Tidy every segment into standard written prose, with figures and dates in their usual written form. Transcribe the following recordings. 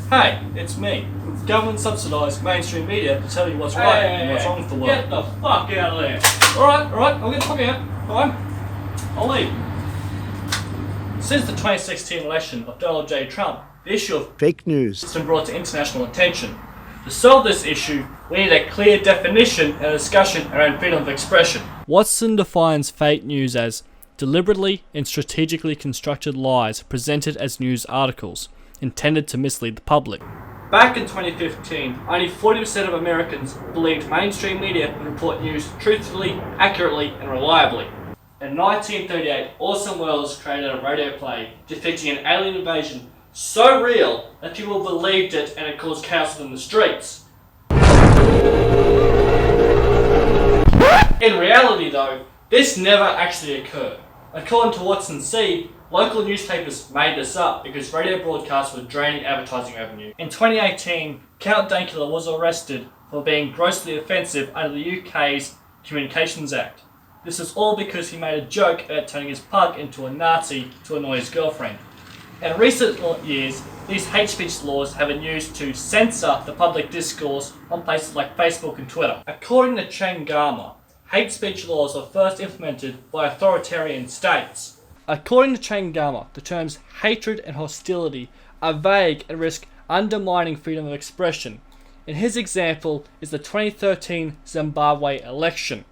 Hey, it's me, with government-subsidised mainstream media to tell you what's right and what's wrong with the world. Get the fuck out of there. Alright, I'll get the fuck out. Fine. I'll leave. Since the 2016 election of Donald J. Trump, the issue of fake news has been brought to international attention. To solve this issue, we need a clear definition and a discussion around freedom of expression. Watson defines fake news as deliberately and strategically constructed lies presented as news articles, intended to mislead the public. Back in 2015, only 40% of Americans believed mainstream media would report news truthfully, accurately, and reliably. In 1938, Orson Welles created a radio play depicting an alien invasion so real that people believed it and it caused chaos in the streets. In reality though, this never actually occurred. According to Watson C., local newspapers made this up because radio broadcasts were draining advertising revenue. In 2018, Count Dankula was arrested for being grossly offensive under the UK's Communications Act. This is all because he made a joke about turning his pug into a Nazi to annoy his girlfriend. In recent years, these hate speech laws have been used to censor the public discourse on places like Facebook and Twitter. According to Changama, hate speech laws were first implemented by authoritarian states. According to Changama, the terms hatred and hostility are vague and risk undermining freedom of expression. And his example is the 2013 Zimbabwe election.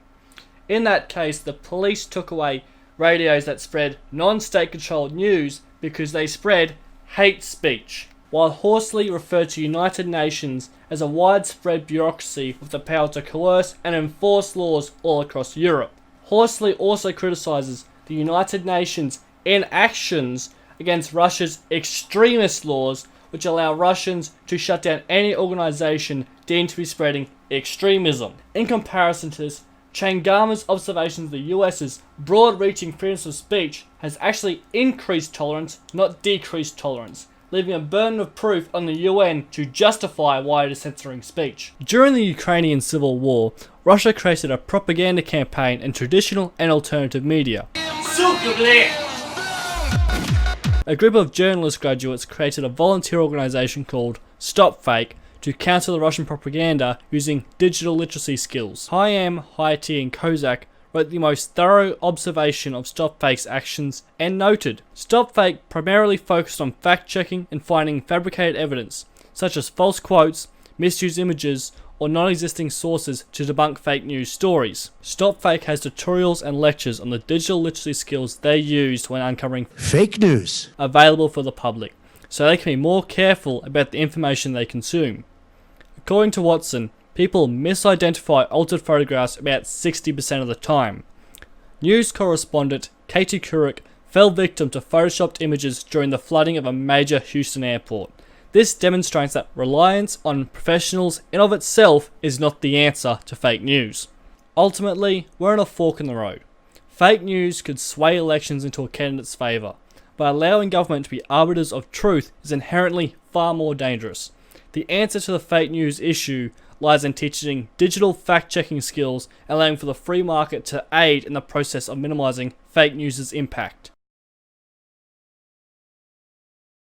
In that case, the police took away radios that spread non-state controlled news because they spread hate speech, while Horsley referred to United Nations as a widespread bureaucracy with the power to coerce and enforce laws all across Europe. Horsley also criticises the United Nations inactions against Russia's extremist laws, which allow Russians to shut down any organisation deemed to be spreading extremism. In comparison to this, Changama's observations of the US's broad-reaching freedom of speech has actually increased tolerance, not decreased tolerance, leaving a burden of proof on the UN to justify why it is censoring speech. During the Ukrainian Civil War, Russia created a propaganda campaign in traditional and alternative media. A group of journalist graduates created a volunteer organisation called Stop Fake to counter the Russian propaganda using digital literacy skills. Hayam, Haiti and Kozak wrote the most thorough observation of Stop Fake's actions and noted, Stop Fake primarily focused on fact-checking and finding fabricated evidence, such as false quotes, misused images, or non-existing sources to debunk fake news stories. Stop Fake has tutorials and lectures on the digital literacy skills they used when uncovering fake news available for the public, so they can be more careful about the information they consume. According to Watson, people misidentify altered photographs about 60% of the time. News correspondent Katie Couric fell victim to photoshopped images during the flooding of a major Houston airport. This demonstrates that reliance on professionals in of itself is not the answer to fake news. Ultimately, we're in a fork in the road. Fake news could sway elections into a candidate's favour, but allowing government to be arbiters of truth is inherently far more dangerous. The answer to the fake news issue lies in teaching digital fact-checking skills, allowing for the free market to aid in the process of minimising fake news' impact.